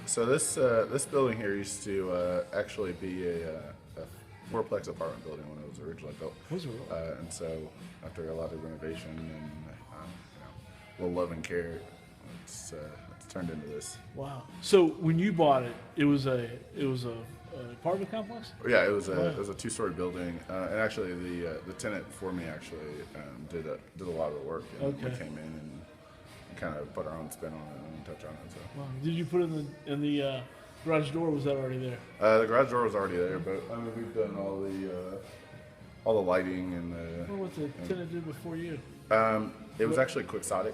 So this building here used to actually be a fourplex apartment building when it was originally built. Was it really? And so after a lot of renovation and a little love and care, it's turned into this. Wow. So when you bought it, it was a apartment complex? Yeah, it was a two-story building, and actually the tenant before me actually did a lot of the work. And Okay. We came in and kind of put our own spin on it and touch on it. So. Wow. Did you put it in the garage door? Was that already there? The garage door was already there, but I mean we've done all the lighting and I wonder what the tenant did before you. it was actually Quixotic,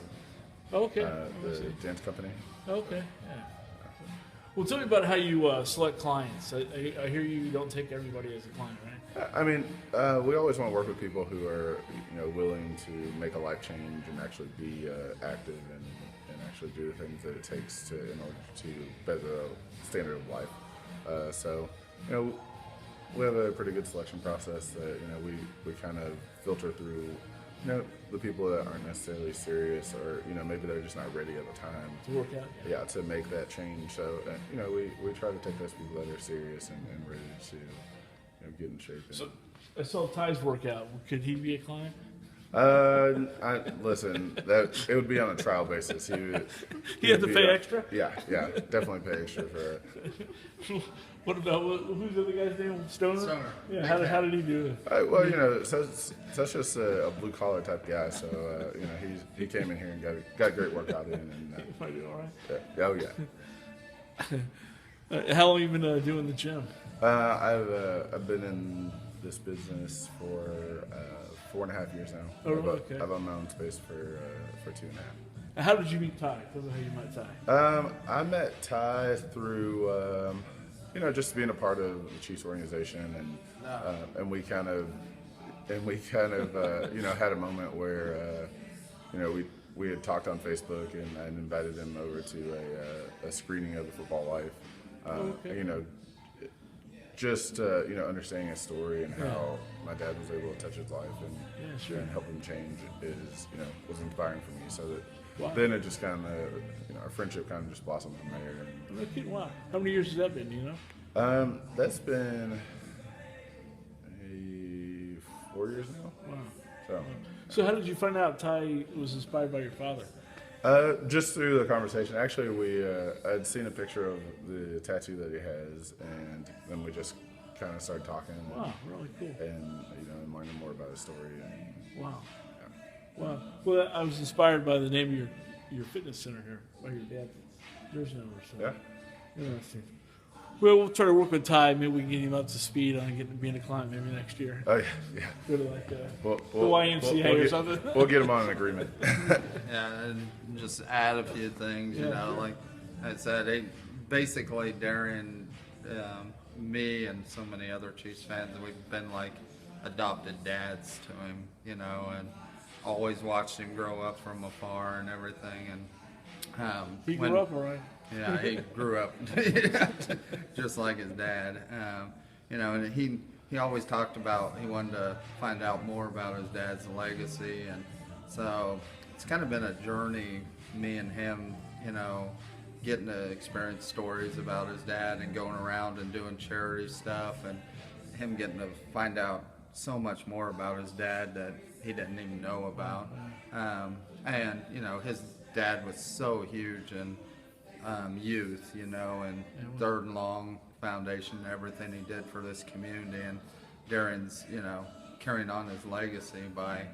Oh, okay. the dance company. Okay. Yeah. Well, tell me about how you select clients. I hear you don't take everybody as a client, right? I mean, we always want to work with people who are willing to make a life change and actually be active and actually do the things that it takes in order to better the standard of life. So we have a pretty good selection process that we kind of filter through the people that aren't necessarily serious or maybe they're just not ready at the time To work out. yeah to make that change. So we try to take those people that are serious and ready to get in shape. So I saw Ty's workout. Could he be a client? Listen, that it would be on a trial basis. He had to pay extra? Yeah, definitely pay extra for it. What about who's the other guy's name? Stoner. Stoner. Yeah. How did he do it? Well, so that's just a blue collar type guy. So he came in here and got a great workout in, and Might be all right. yeah, oh yeah. How long you been doing the gym? I've been in this business for 4.5 years now. Oh, really? Okay. I've owned my own space for 2.5. How did you meet Ty? Tell me how you met Ty. I met Ty through just being a part of the Chiefs organization, and we kind of had a moment where we had talked on Facebook, and I invited him over to a screening of the Football Life. Okay. Just understanding his story and how my dad was able to touch his life and help him change was inspiring for me. So that then it just kind of our friendship kind of just blossomed from there. Wow. How many years has that been? Do you know? That's been 4 years now. Wow. So how did you find out Ty was inspired by your father? Just through the conversation. Actually, I'd seen a picture of the tattoo that he has, and then we just kind of started talking. Wow, really cool. And learning more about his story. And, wow. Yeah. Wow. Well, I was inspired by the name of your fitness center here, by your dad's jersey number. So. Yeah. Interesting. Well, we'll try to work with Ty. Maybe we can get him up to speed on being a client maybe next year. Oh, yeah. Go to like the YMCA or something. We'll get him on an agreement. Yeah, and just add a few things, like I said, basically Derrion, me and so many other Chiefs fans, we've been like adopted dads to him, and always watched him grow up from afar and everything. And he grew up all right. Yeah, he grew up just like his dad. And he always talked about he wanted to find out more about his dad's legacy, and so it's kind of been a journey, me and him, getting to experience stories about his dad and going around and doing charity stuff, and him getting to find out so much more about his dad that he didn't even know about. And his dad was so huge and youth, and Third and Long Foundation and everything he did for this community, and Derrion's, carrying on his legacy by,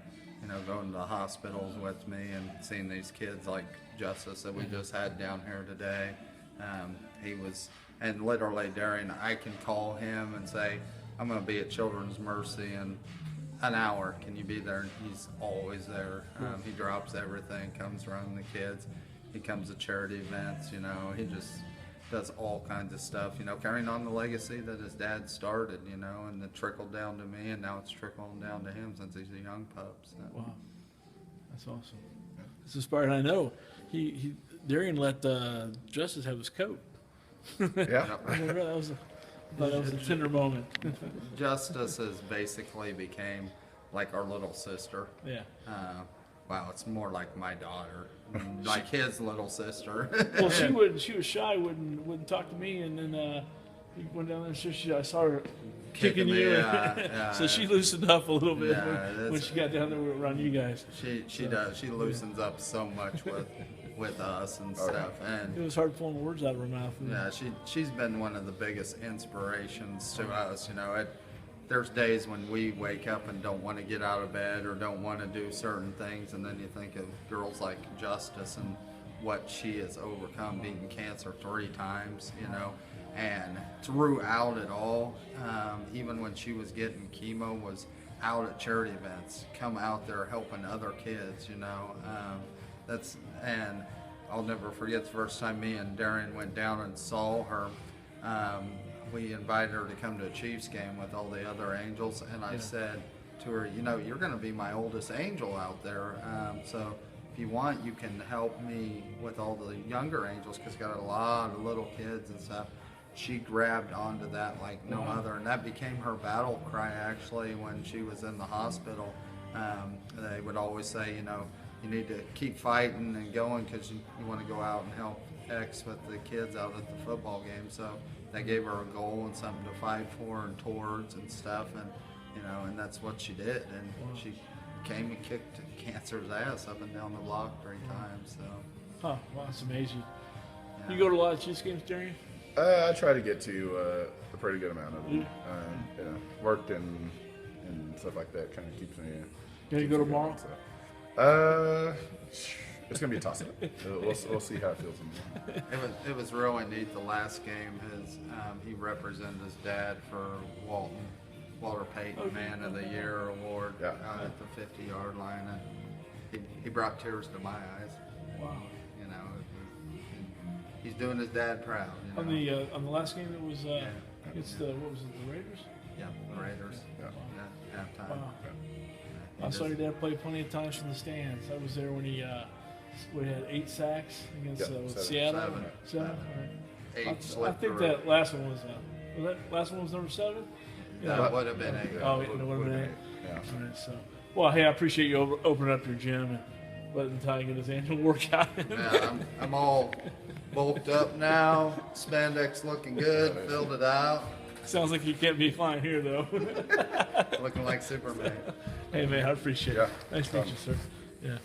going to the hospitals with me and seeing these kids like Justice that we just had down here today. And literally Derrion, I can call him and say, I'm going to be at Children's Mercy in an hour. Can you be there? And he's always there. He drops everything, comes around the kids. He comes to charity events, he just does all kinds of stuff, carrying on the legacy that his dad started, and it trickled down to me, and now it's trickling down to him since he's a young pup. So. Wow, that's awesome. It's inspired. I know Derrion let Justice have his coat. Yeah. that was a tender moment. Justice has basically became like our little sister. Yeah. wow, it's more like my daughter, like his little sister. Well, she wouldn't. She was shy. Wouldn't talk to me. And then we went down there. And I saw her kicking you. Yeah, So she loosened up a little bit Yeah, when she got down there around you guys. She does. She loosens up so much with us and stuff. And It was hard pulling words out of her mouth. yeah, she's been one of the biggest inspirations to us. You know, there's days when we wake up and don't want to get out of bed or don't want to do certain things, and then you think of girls like Justice and what she has overcome, beating cancer 3 times, you know, and throughout it all, even when she was getting chemo, was out at charity events, come out there helping other kids, you know. And I'll never forget the first time me and Derrion went down and saw her. We invited her to come to a Chiefs game with all the other angels, and I said to her, you know, you're going to be my oldest angel out there, so if you want, you can help me with all the younger angels, because got a lot of little kids and stuff. She grabbed onto that like no other, and that became her battle cry actually when she was in the hospital. They would always say, you know, you need to keep fighting and going, because you want to go out and help X with the kids out at the football game. So that gave her a goal and something to fight for and towards and stuff, and you know, and that's what she did. And she came and kicked cancer's ass up and down the block 3 times. So. Huh, well, that's amazing. Yeah. You go to a lot of Chiefs games, Derrion? I try to get to a pretty good amount of them. You know, worked and stuff like that kind of keeps me. Gonna go tomorrow? It's gonna be a toss-up. We'll see how it feels. It was really neat. The last game, he represented his dad for Walter Payton Man of the Year award out at the 50-yard line, and he brought tears to my eyes. Wow. You know, he's doing his dad proud. You know? On the last game, it was it's the what was it, the Raiders? Yeah, the Raiders. Yeah, halftime. Wow. I saw your dad play plenty of times from the stands. I was there when he had 8 sacks against with Seattle. 7. All right. 8 I think that last one was number 7. Yeah, that would have been 8. Oh, it would have been 8. Yeah. All right, so, well, hey, I appreciate you opening up your gym and letting Ty get his annual workout. Yeah, I'm all bulked up now. Spandex looking good. Filled it out. Sounds like you can't be flying here, though. Looking like Superman. Hey, man, I appreciate it. Yeah. Nice to meet you, sir. Yeah.